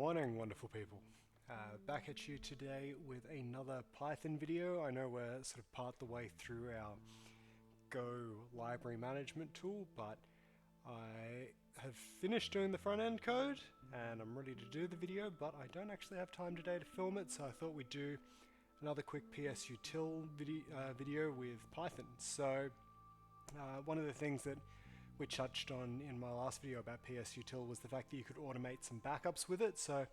morning, wonderful people. Back at you today with another Python video. I know we're sort of part the way through our Go library management tool, but I have finished doing the front end code and I'm ready to do the video, but I don't actually have time today to film it, so I thought we'd do another quick psutil video with Python. So one of the things that we touched on in my last video about psutil was the fact that you could automate some backups with it. So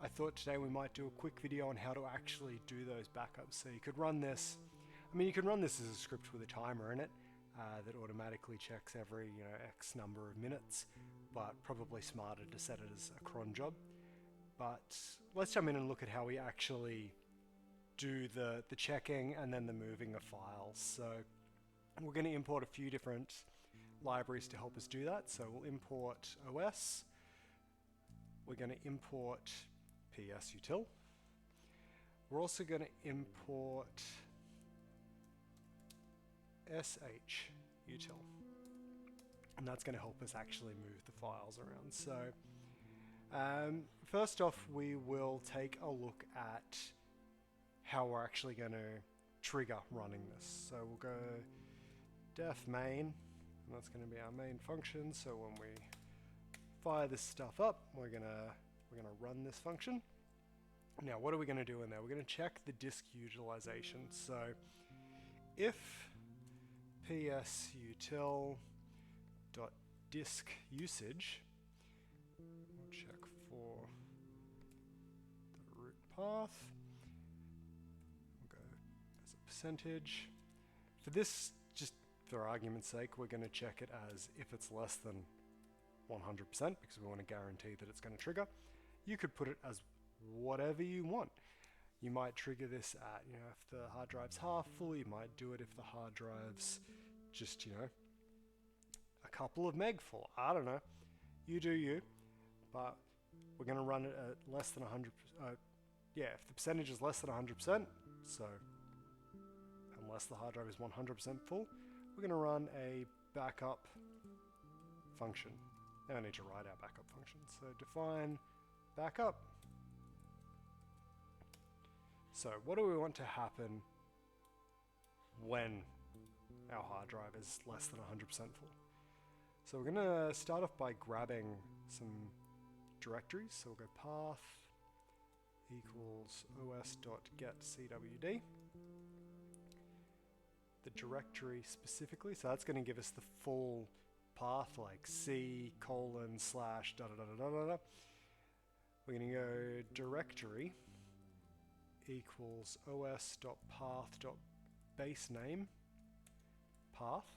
I thought today we might do a quick video on how to actually do those backups. So you could run this, you can run this as a script with a timer in it that automatically checks every X number of minutes, but probably smarter to set it as a cron job. But let's jump in and look at how we actually do the checking and then the moving of files. So we're going to import a few different libraries to help us do that. So we'll import OS, we're going to import psutil, we're also going to import shutil, and that's going to help us actually move the files around. So first off, we will take a look at how we're actually going to trigger running this. So we'll go def main, and that's going to be our main function. So when we fire this stuff up, we're gonna run this function. Now, what are we going to do in there? We're going to check the disk utilization. So if psutil.disk usage, we'll check for the root path. We'll go as a percentage. For this, just for argument's sake, we're going to check it as if it's less than 100% because we want to guarantee that it's going to trigger. You could put it as whatever you want. You might trigger this at, if the hard drive's half full, you might do it if the hard drive's just, a couple of meg full. I don't know. You do you. But we're going to run it at less than 100%. If the percentage is less than 100%, so unless the hard drive is 100% full, we're going to run a backup function. Now I need to write our backup function. So define backup. So what do we want to happen when our hard drive is less than 100% full? So we're going to start off by grabbing some directories. So we'll go path equals os.getcwd. The directory specifically, so that's going to give us the full path, like c:// da da da da da da. We're going to go directory equals os.path.basename path,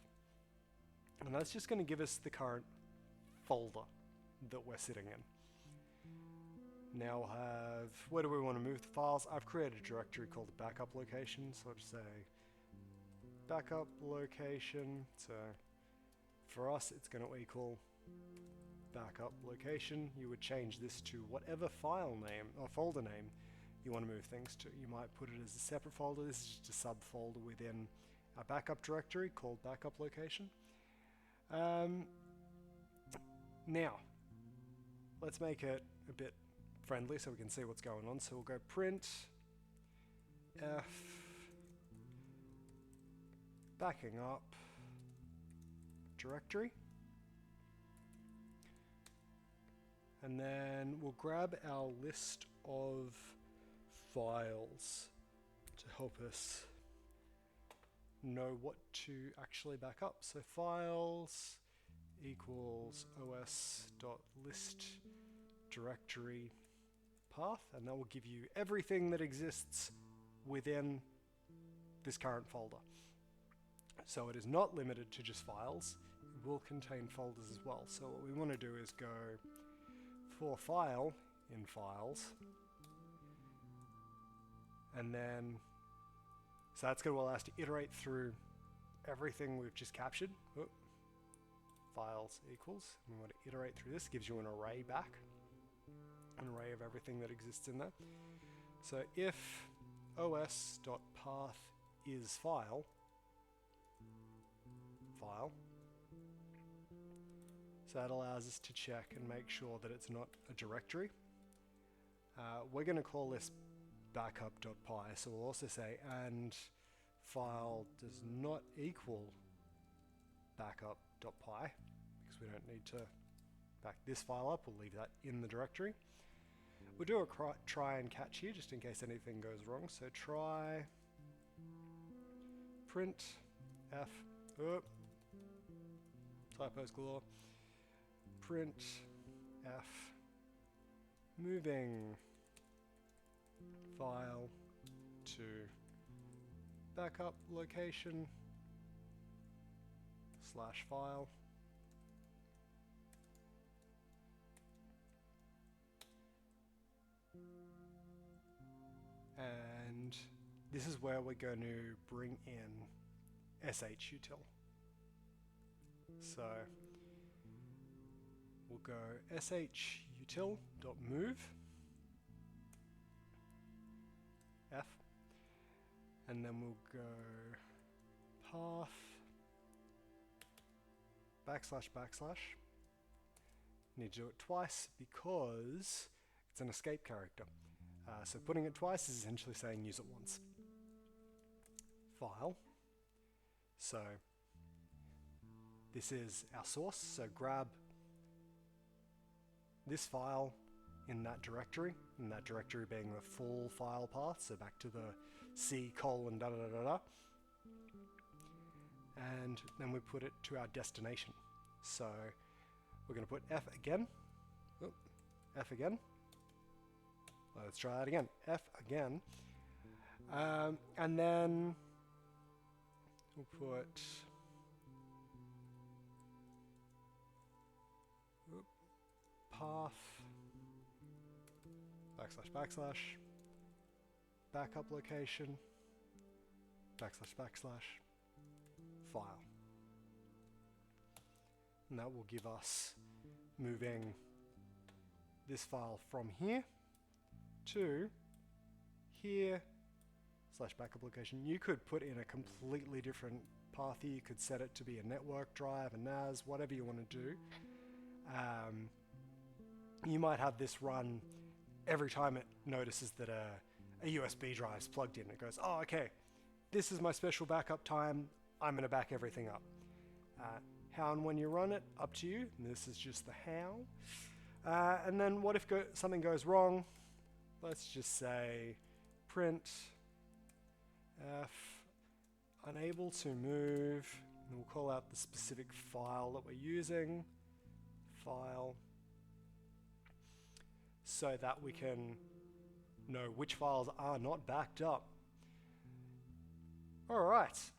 and that's just going to give us the current folder that we're sitting in. Now we'll have, where do we want to move the files? I've created a directory called the backup location, so I'll just say backup location. So for us, it's going to equal backup location. You would change this to whatever file name or folder name you want to move things to. You might put it as a separate folder. This is just a subfolder within our backup directory called backup location. Now, let's make it a bit friendly so we can see what's going on. So we'll go print f backing up directory, and then we'll grab our list of files to help us know what to actually back up. So files equals os.list directory path, and that will give you everything that exists within this current folder. So it is not limited to just files, it will contain folders as well. So what we want to do is go for file in files, and then, so that's going to allow us to iterate through everything we've just captured. Files equals, and we want to iterate through this, gives you an array back, an array of everything that exists in there. So if os.path is file, so that allows us to check and make sure that it's not a directory. We're going to call this backup.py, so we'll also say and file does not equal backup.py because we don't need to back this file up. We'll leave that in the directory. We'll do a try and catch here just in case anything goes wrong. So try print f, typos galore, print f, moving file to backup location / file. And this is where we're going to bring in shutil. So we'll go shutil.move f, and then we'll go path //. Need to do it twice because it's an escape character. So putting it twice is essentially saying use it once. File. So this is our source, so grab this file in that directory being the full file path, so back to the C:" and then we put it to our destination. So we're going to put F again, F again. Let's try that again, F again, and then we'll put path // backup location // file, and that will give us moving this file from here to here / backup location. You could put in a completely different path here. You could set it to be a network drive, a NAS, whatever you want to do. You might have this run every time it notices that a USB drive is plugged in. It goes, oh, okay, this is my special backup time. I'm going to back everything up. How and when you run it, up to you. And this is just the how. And then what if something goes wrong? Let's just say print f unable to move, and we'll call out the specific file that we're using, file, so that we can know which files are not backed up. Alright,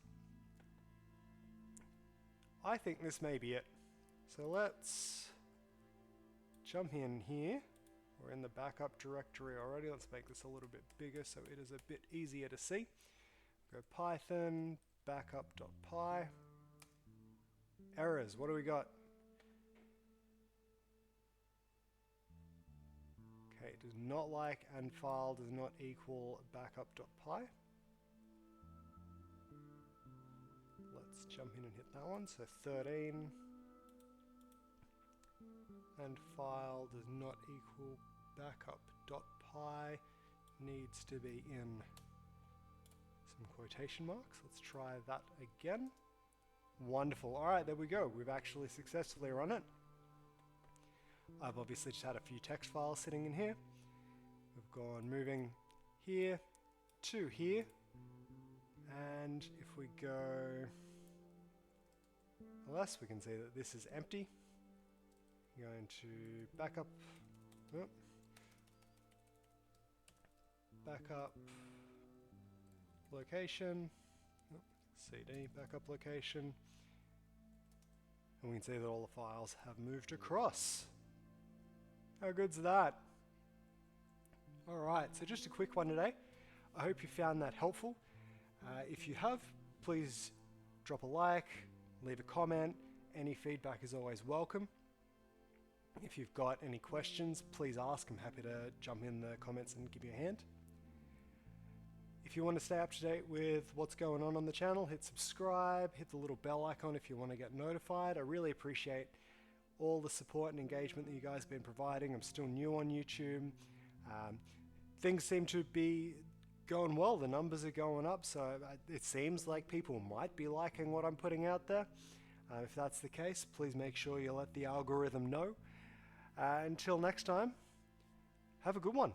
I think this may be it. So let's jump in here. We're in the backup directory already. Let's make this a little bit bigger so it is a bit easier to see. Go Python backup.py. Errors, what do we got? Okay, it does not like and file does not equal backup.py. Let's jump in and hit that one. So 13. And file does not equal backup.py, needs to be in some quotation marks. Let's try that again. Wonderful. Alright, there we go. We've actually successfully run it. I've obviously just had a few text files sitting in here. We've gone moving here to here, and if we go less, we can see that this is empty. Going to backup, backup location, CD backup location, and we can see that all the files have moved across. How good's that? Alright, so just a quick one today. I hope you found that helpful. If you have, please drop a like, leave a comment. Any feedback is always welcome. If you've got any questions, please ask. I'm happy to jump in the comments and give you a hand. If you want to stay up to date with what's going on the channel, hit subscribe, hit the little bell icon if you want to get notified. I really appreciate all the support and engagement that you guys have been providing. I'm still new on YouTube. Things seem to be going well. The numbers are going up, so it seems like people might be liking what I'm putting out there. If that's the case, please make sure you let the algorithm know. Until next time, have a good one.